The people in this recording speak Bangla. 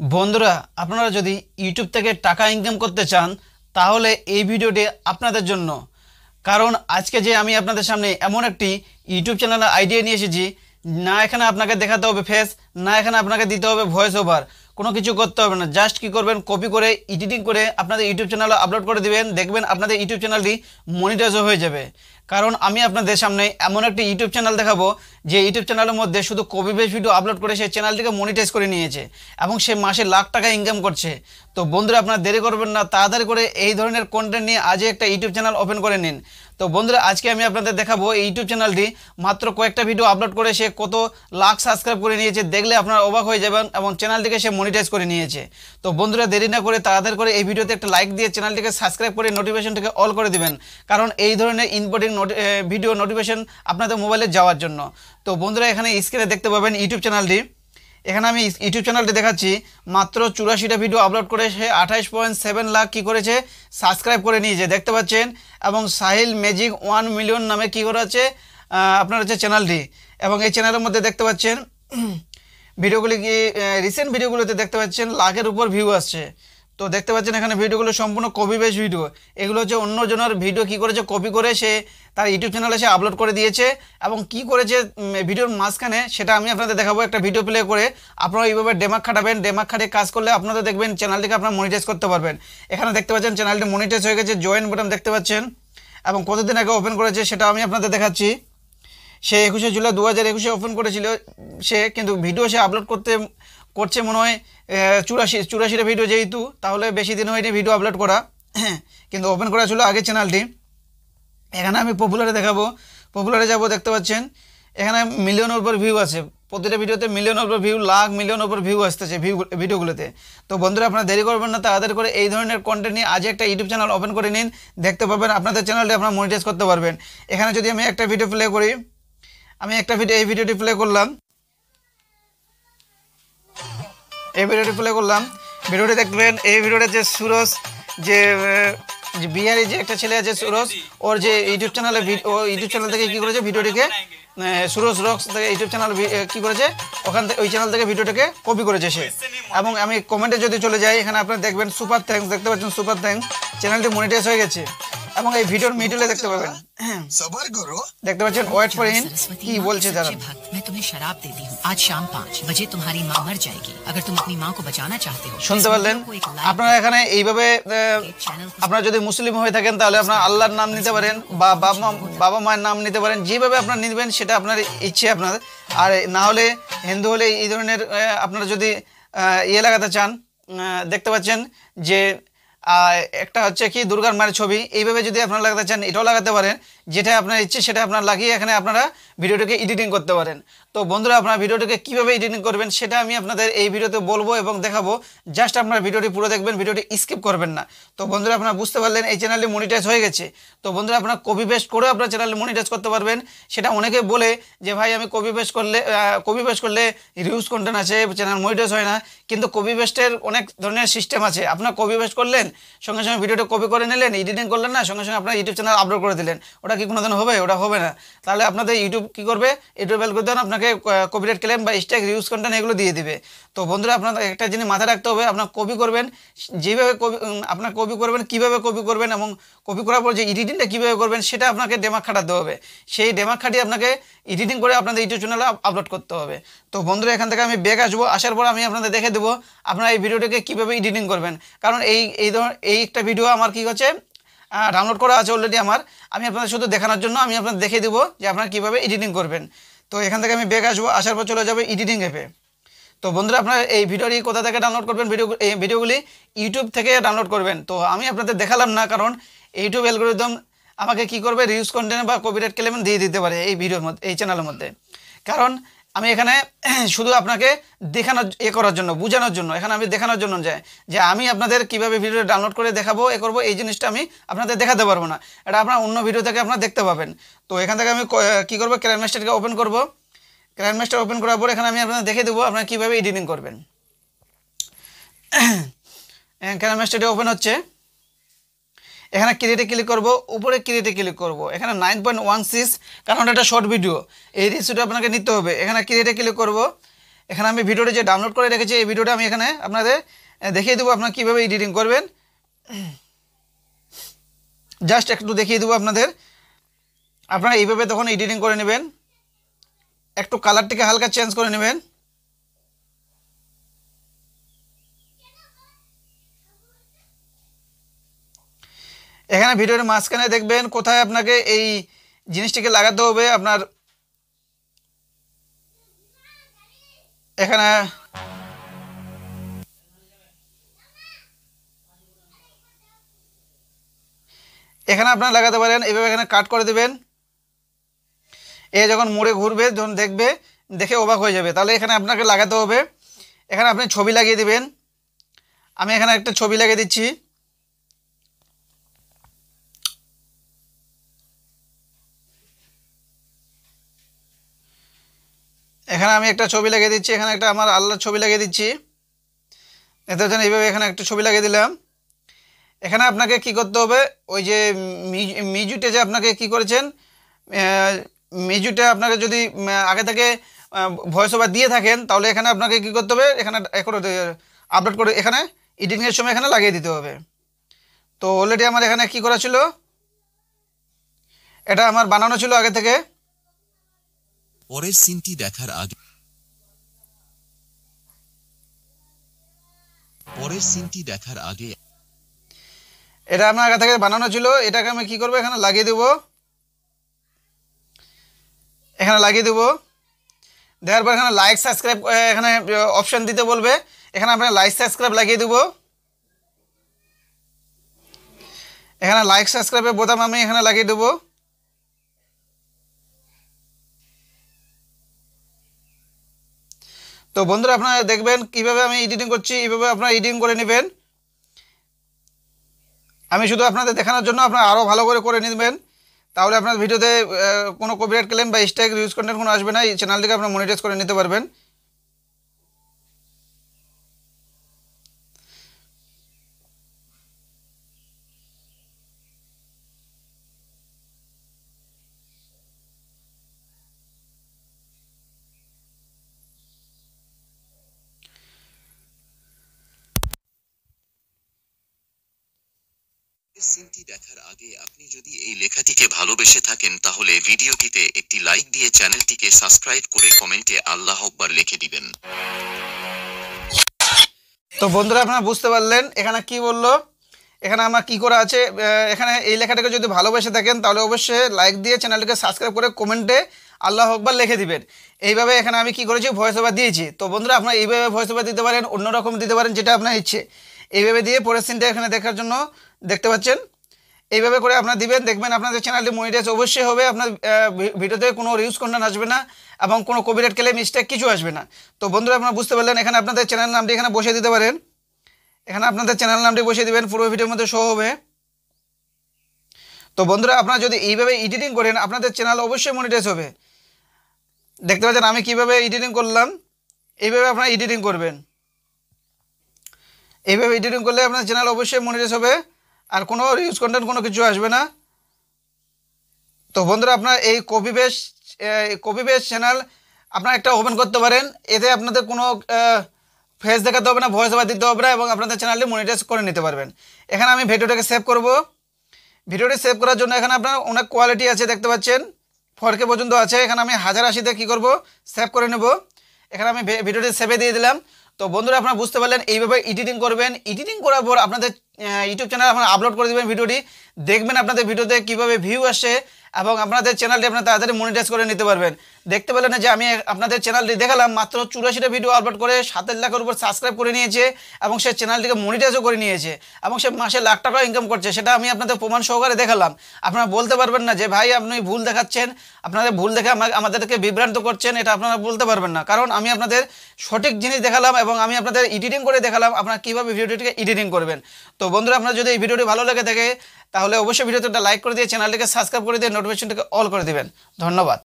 বন্ধুরা আপনারা যদি ইউটিউব থেকে টাকা ইনকাম করতে চান তাহলে এই ভিডিওটি আপনাদের জন্য। কারণ আজকে যে আমি আপনাদের সামনে এমন একটি ইউটিউব চ্যানেলের আইডিয়া নিয়ে এসেছি, না এখানে আপনাকে দেখাতে হবে ফেস, না এখানে আপনাকে দিতে হবে ভয়েস ওভার, কোনো কিছু করতে হবে না। জাস্ট কি করবেন, কপি করে এডিটিং করে আপনাদের ইউটিউব চ্যানেলে আপলোড করে দিবেন, দেখবেন আপনাদের ইউটিউব চ্যানেলটি মনিটাইজও হয়ে যাবে। কারণ আমি আপনাদের সামনে এমন একটি ইউটিউব চ্যানেল দেখাবো যে ইউটিউব চ্যানেলের মধ্যে শুধু কপি বেস ভিডিও আপলোড করে সেই চ্যানেলটিকে মনিটাইজ করে নিয়েছে এবং সে মাসে লাখ টাকা ইনকাম করছে। তো বন্ধুরা আপনারা দেরি করবেন না, তাড়াতাড়ি করে এই ধরনের কন্টেন্ট নিয়ে আজই একটা ইউটিউব চ্যানেল ওপেন করে নিন। তো বন্ধুরা আজকে আমি আপনাদের দেখাবো এই ইউটিউব চ্যানেলটি মাত্র কয়েকটা ভিডিও আপলোড করে সে কত লাখ সাবস্ক্রাইব করে নিয়েছে, দেখলে আপনারা অবাক হয়ে যাবেন, এবং চ্যানেলটিকে সে মনিটাইজ করে নিয়েছে। তো বন্ধুরা দেরি না করে তাড়াতাড়ি করে এই ভিডিওতে একটা লাইক দিয়ে চ্যানেলটিকে সাবস্ক্রাইব করে নোটিফিকেশনটিকে অল করে দিবেন, কারণ এই ধরনের ইম্পর্টেন্ট ভিডিও নোটিফিকেশন আপনাদের মোবাইলে যাওয়ার জন্য। তো বন্ধুরা এখানে স্ক্রিনে দেখতে পাবেন ইউটিউব চ্যানেলটি। এখানে আমি ইউটিউব চ্যানেলটি দেখাচ্ছি, মাত্র 84টা ভিডিও আপলোড করে সে 28.7 লাখ কী করেছে, সাবস্ক্রাইব করে নিয়েছে, দেখতে পাচ্ছেন। এবং সাহিল ম্যাজিক 1 মিলিয়ন নামে কী করে আছে আপনার হচ্ছে চ্যানেলটি। এবং এই চ্যানেলের মধ্যে দেখতে পাচ্ছেন ভিডিওগুলি কি রিসেন্ট ভিডিওগুলোতে দেখতে পাচ্ছেন লাখের উপর ভিউ আসছে। তো দেখতে পাচ্ছেন এখানে ভিডিওগুলো সম্পূর্ণ কপি বেস ভিডিও, এগুলো হচ্ছে অন্যজনের ভিডিও কী করেছে কপি করে সে তার ইউটিউব চ্যানেলে সে আপলোড করে দিয়েছে। এবং কি করেছে ভিডিওর মাঝখানে সেটা আমি আপনাদের দেখাবো একটা ভিডিও প্লে করে। আপনারা এইভাবে ডেমাক খাটাবেন, ডেমাক খাটিয়ে কাজ করলে আপনারা দেখবেন চ্যানেলটিকে আপনারা মনিটাইজ করতে পারবেন। এখানে দেখতে পাচ্ছেন চ্যানেলটি মনিটাইজ হয়ে গেছে, জয়েন বাটন দেখতে পাচ্ছেন, এবং কতদিন আগে ওপেন করেছে সেটা আমি আপনাদের দেখাচ্ছি। সে 21শে জুলাই 2021 ওপেন করেছিল সে, কিন্তু ভিডিও সে আপলোড করছে মনে হয় 84টা ভিডিও, যেহেতু তাহলে বেশি দিন হয়নি ভিডিও আপলোড করা, কিন্তু ওপেন করা ছিল আগে চ্যানেলটি। এখানে আমি পপুলারে দেখাবো, পপুলারে যাব, দেখতে পাচ্ছেন এখানে মিলিয়নের উপর ভিউ আছে, প্রতিটা ভিডিওতে মিলিয়নের উপর ভিউ, লাখ মিলিয়নের উপর ভিউ আসতেছে ভিডিওগুলোতে। তো বন্ধুরা আপনারা দেরি করবেন না, তাড়াতাড়ি করে এই ধরনের কন্টেন্ট নিয়ে আজ একটা ইউটিউব চ্যানেল ওপেন করে নিন, দেখতে পাবেন আপনাদের চ্যানেলটি আপনারা মনিটাইজ করতে পারবেন। এখানে যদি আমি একটা ভিডিও প্লে করি, আমি একটা এই ভিডিওটি প্লে করলাম, এই ভিডিওটি প্লে করলাম, ভিডিওটি দেখবেন। এই ভিডিওটা যে সুরজ, যে বিহারি যে একটা ছেলে আছে সুরজ, ওর যে ইউটিউব চ্যানেলে ইউটিউব চ্যানেল থেকে কী করেছে ভিডিওটিকে, সুরজ রক্স থেকে ইউটিউব চ্যানেল কী করেছে, ওখান থেকে ওই চ্যানেল থেকে ভিডিওটাকে কপি করেছে সে। এবং আমি কমেন্টে যদি চলে যাই, এখানে আপনারা দেখবেন সুপার থ্যাঙ্কস, দেখতে পাচ্ছেন সুপার থ্যাঙ্কস, চ্যানেলটি মনিটাইজ হয়ে গেছে। এবং এই ভিডিওর মিডলে দেখতে পাবেন, দেখতে পাচ্ছেন ওয়েট ফর ইন কি বলছে তারা। मैं तुम्हें शराब देती हूँ, आज शाम 5 बजे तुम्हारी माँ मर जाएगी, अगर तुम अपनी माँ को बचाना चाहते हो। শুনতে পারলেন আপনারা। এখানে এইভাবে আপনারা যদি মুসলিম হয়ে থাকেন তাহলে আপনারা আল্লাহর নাম নিতে পারেন, বা বাবা মায়ের নাম নিতে পারেন, যেভাবে আপনারা নিবেন সেটা আপনার ইচ্ছে আপনার। আর না হলে হিন্দু হলে এই ধরনের আপনারা যদি ইয়ে লাগাতে চান, দেখতে পাচ্ছেন যে একটা হচ্ছে কি দুর্গার মায়ের ছবি, এইভাবে যদি আপনারা লাগাতে চান এটাও লাগাতে পারেন, যেটা আপনার ইচ্ছে সেটা আপনারা লাগিয়ে এখানে আপনারা ভিডিওটাকে এডিটিং করতে পারেন। তো বন্ধুরা আপনারা ভিডিওটাকে কীভাবে এডিটিং করবেন সেটা আমি আপনাদের এই ভিডিওতে বলবো এবং দেখাবো, জাস্ট আপনারা ভিডিওটি পুরো দেখবেন, ভিডিওটি স্কিপ করবেন না। তো বন্ধুরা আপনারা বুঝতে পারলেন এই চ্যানেলটি মনিটাইজ হয়ে গেছে। তো বন্ধুরা আপনারা কপি পেস্ট করেও আপনার চ্যানেলে মনিটাইজ করতে পারবেন। সেটা অনেকে বলে যে ভাই আমি কপি পেস্ট করলে রিউজ কন্টেন্ট আছে, চ্যানেল মনিটাইজ হয় না, কিন্তু কপি পেস্টের অনেক ধরনের সিস্টেম আছে। আপনার কপি পেস্ট করলেন, সঙ্গে সঙ্গে ভিডিওটা কপি করে নিলেন, এডিটিং করলেন না, সঙ্গে সঙ্গে আপনার ইউটিউব চ্যানেল আপলোড করে দিলেন, ওটা কি কোনোদিন হবে? ওটা হবে না। তাহলে আপনাদের ইউটিউব কী করবে, ইউটিউব অ্যালগরিদম আপনাকে কপিরাইট ক্লেম বা স্ট্রাইক রিউজ কন্টেন্ট এগুলো দিয়ে দিবে। তো বন্ধুরা আপনাদের একটা জিনিস মাথায় রাখতে হবে, আপনার কপি করবেন যেভাবে আপনার কপি করবেন, কীভাবে কপি করবেন, এবং কপি করার পর যে এডিটিংটা কীভাবে করবেন সেটা আপনাকে ডেমাক খাটাতে হবে। সেই ডেমাক খাটিয়ে আপনাকে এডিটিং করে আপনাদের ইউটিউব চ্যানেলে আপলোড করতে হবে। তো বন্ধুরা এখান থেকে আমি ব্যাক আসবো, আসার পর আমি আপনাদের দেখে দেবো আপনারা এই ভিডিওটাকে কীভাবে এডিটিং করবেন। কারণ এই একটা ভিডিও আমার কী হচ্ছে ডাউনলোড করা আছে অলরেডি আমার, আমি আপনাদের শুধু দেখানোর জন্য আমি আপনাদের দেখে দেবো যে আপনারা কীভাবে এডিটিং করবেন। তো এখান থেকে আমি ব্যাক আসবো, আসার পর চলে যাবে এডিটিং অ্যাপে। তো বন্ধুরা আপনারা এই ভিডিওটি কোথা থেকে ডাউনলোড করবেন, এই ভিডিওগুলি ইউটিউব থেকে ডাউনলোড করবেন। তো আমি আপনাদের দেখালাম না, কারণ ইউটিউব অ্যালগরিদম আমাকে কী করবে, রিউজ কন্টেন্ট বা কপিরাইট ক্লেম দিয়ে দিতে পারে এই ভিডিওর মধ্যে, এই চ্যানেলের মধ্যে। কারণ আমি এখানে শুধু আপনাকে দেখানোর করার জন্য, বোঝানোর জন্য, এখানে আমি দেখানোর জন্য যে আমি আপনাদের কীভাবে ভিডিও ডাউনলোড করে দেখাবো করবো, এই জিনিসটা আমি আপনাদের দেখাতে পারবো না, এটা আপনার অন্য ভিডিও থেকে আপনারা দেখতে পাবেন। তো এখান থেকে আমি কী করবো, ক্রাইমমাস্টারকে ওপেন করবো। ক্রাইমমাস্টার ওপেন করার পর এখানে আমি আপনাদের দেখে দেবো আপনারা কীভাবে এডিটিং করবেন। ক্রাইমমাস্টারটি ওপেন হচ্ছে, এখানে ক্রিয়েটে ক্লিক করব, উপরে ক্রিয়েটে ক্লিক করব, এখানে 9.16, কারণ এটা শর্ট ভিডিও, এই রিসিউটা আপনাকে নিতে হবে। এখানে ক্রিয়েটে ক্লিক করব, এখানে আমি ভিডিওটি যে ডাউনলোড করে রেখেছি এই ভিডিওটা আমি এখানে আপনাদের দেখিয়ে দেবো আপনারা কীভাবে এডিটিং করবেন। জাস্ট একটু দেখিয়ে দেবো আপনাদের, আপনারা এইভাবে তখন এডিটিং করে নেবেন। একটু কালারটিকে হালকা চেঞ্জ করে নেবেন। এখানে ভিডিওর মাঝখানে দেখবেন কোথায় আপনাকে এই জিনিসটিকে লাগাতে হবে। আপনার এখানে আপনারা লাগাতে পারেন, এইভাবে এখানে কাট করে দেবেন। এ যখন মোড়ে ঘুরবে, যখন দেখবে, দেখে অবাক হয়ে যাবে, তাহলে এখানে আপনাকে লাগাতে হবে। এখানে আপনি ছবি লাগিয়ে দিবেন। আমি এখানে একটা ছবি লাগিয়ে দিচ্ছি। এখানে আমি একটা ছবি লাগিয়ে দিচ্ছি, এখানে একটা আমার আল্লাহর ছবি লাগিয়ে দিচ্ছি। এতে জন্য এইভাবে এখানে একটা ছবি লাগিয়ে দিলাম। এখানে আপনাকে কি করতে হবে, ওই যে মিউজিকটা যে আপনাকে কি করেছেন, মিউজিকটা আপনাকে যদি আগে থেকে ভয়েস ওভার দিয়ে থাকেন, তাহলে এখানে আপনাকে কি করতে হবে, এখানে আপলোড করে এখানে এডিটিংয়ের সময় এখানে লাগিয়ে দিতে হবে। তো অলরেডি আমার এখানে কি করা ছিল, এটা আমার বানানো ছিল আগে থেকে। পরের সিনটি দেখার আগে এটা আমার আগে থেকে বানানো ছিল, এটাকে আমি কি করব, এখানে লাগিয়ে দেব। এখানে লাগিয়ে দেব, দেওয়ার পর এখানে লাইক সাবস্ক্রাইব এখানে অপশন দিতে বলবে। এখানে আপনার লাইক সাবস্ক্রাইব লাগিয়ে দেব। এখানে লাইক সাবস্ক্রাইবের বোতাম আমি এখানে লাগিয়ে দেব। তো বন্ধুরা আপনারা দেখবেন কিভাবে আমি এডিটিং করছি, এইভাবে আপনারা এডিটিং করে নেবেন। আমি শুধু আপনাদের দেখানোর জন্য আপনারা আরও ভালো করে নেবেন, তাহলে আপনার ভিডিওতে কোনো কপিরাইট ক্লেম বা স্ট্রাইক ইউজ কন্টেন্ট কোনো আসবে না। এই চ্যানেলটিকে আপনারা মনিটাইজ করে নিতে পারবেন। সিনটি দেখার আগে আপনি যদি এই লেখাটিকে ভালোবেসে থাকেন তাহলে ভিডিওটিতে একটি লাইক দিয়ে চ্যানেলটিকে সাবস্ক্রাইব করে কমেন্টে আল্লাহ আকবার লিখে দিবেন। তো বন্ধুরা আপনারা বুঝতে পারলেন এখানে কি বললো, এখানে আমার কি করা আছে। এখানে এই লেখাটাকে যদি ভালোবেসে থাকেন তাহলে অবশ্যই লাইক দিয়ে চ্যানেলটিকে সাবস্ক্রাইব করে কমেন্টে আল্লাহ আকবার লিখে দিবেন। এইভাবে এখানে আমি কি করেছি, ভয়েস ওভার দিয়েছি। তো বন্ধুরা আপনারা এইভাবে ভয়েস ওভার দিতে পারেন, অন্যরকম দিতে পারেন, যেটা আপনার ইচ্ছে। এইভাবে দিয়ে পরের সিনটা এখানে দেখার জন্য দেখতে পাচ্ছেন, এইভাবে করে আপনারা দিবেন। দেখবেন আপনাদের চ্যানেলটি মনিটাইজ অবশ্যই হবে। আপনার ভিডিওতে কোনো রিউজ কন্টেন্ট আসবে না এবং কোনো কপিরাইট ক্লেম মিস্টেক কিছু আসবে না। তো বন্ধুরা আপনারা বুঝতে পারলেন, এখানে আপনাদের চ্যানেল নামটি এখানে বসিয়ে দিতে পারেন। এখানে আপনাদের চ্যানেল নামটি বসিয়ে দিবেন, পুরো ভিডিওর মধ্যে শো হবে। তো বন্ধুরা আপনারা যদি এইভাবে এডিটিং করেন আপনাদের চ্যানেল অবশ্যই মনিটাইজ হবে। দেখতে পাচ্ছেন আমি কিভাবে এডিটিং করলাম, এইভাবে আপনারা এডিটিং করবেন। এইভাবে এডিটিং করলে আপনার চ্যানেল অবশ্যই মনিটাইজ হবে, আর কোনো রিউজ কন্টেন্ট কোনো কিছু আসবে না। তো বন্ধুরা আপনারা এই কপি পেস্ট চ্যানেল আপনারা একটা ওপেন করতে পারেন। এতে আপনাদের কোনো ফেস দেখাতে হবে না, ভয়েস ওভার দিতে হবে না, এবং আপনাদের চ্যানেলটি মনিটাইজ করে নিতে পারবেন। এখানে আমি ভিডিওটাকে সেভ করব। ভিডিওটি সেভ করার জন্য এখানে আপনার অনেক কোয়ালিটি আছে, দেখতে পাচ্ছেন 4K পর্যন্ত আছে। এখানে আমি 1080তে কী করব, সেভ করে নেব। এখানে আমি ভিডিওটি সেভে দিয়ে দিলাম। তো বন্ধুরা আপনারা বুঝতে পারলেন এইভাবে এডিটিং করবেন। এডিটিং করার পর আপনাদের ইউটিউব চ্যানেল আপনারা আপলোড করে দেবেন ভিডিওটি। দেখবেন আপনাদের ভিডিওতে কীভাবে ভিউ আসে এবং আপনাদের চ্যানেলটি আপনারা তাড়াতাড়ি মনিটাইজ করে নিতে পারবেন। দেখতে পেলেন যে আমি আপনাদের চ্যানেলটি দেখালাম, মাত্র 84টা ভিডিও আপলোড করে 7 লাখের উপর সাবস্ক্রাইব করে নিয়েছে এবং সে চ্যানেলটিকে মনিটাইজও করে নিয়েছে এবং সে মাসে লাখ টাকা ইনকাম করছে। সেটা আমি আপনাদের প্রমাণ সহকারে দেখালাম। আপনারা বলতে পারবেন না যে ভাই আপনি ভুল দেখাচ্ছেন, আপনাদের ভুল দেখে আমাদেরকে বিভ্রান্ত করছেন, এটা আপনারা বলতে পারবেন না। কারণ আমি আপনাদের সঠিক জিনিস দেখালাম এবং আমি আপনাদের এডিটিং করে দেখালাম আপনারা কীভাবে ভিডিওটিকে এডিটিং করবেন। তো বন্ধুরা আপনারা যদি এই ভিডিওটি ভালো লেগে থাকে তাহলে অবশ্যই ভিডিওতে একটা লাইক করে দিয়ে চ্যানেলটিকে সাবস্ক্রাইব করে দিয়ে নোটিফিকেশনটাকে অল করে দিবেন। ধন্যবাদ।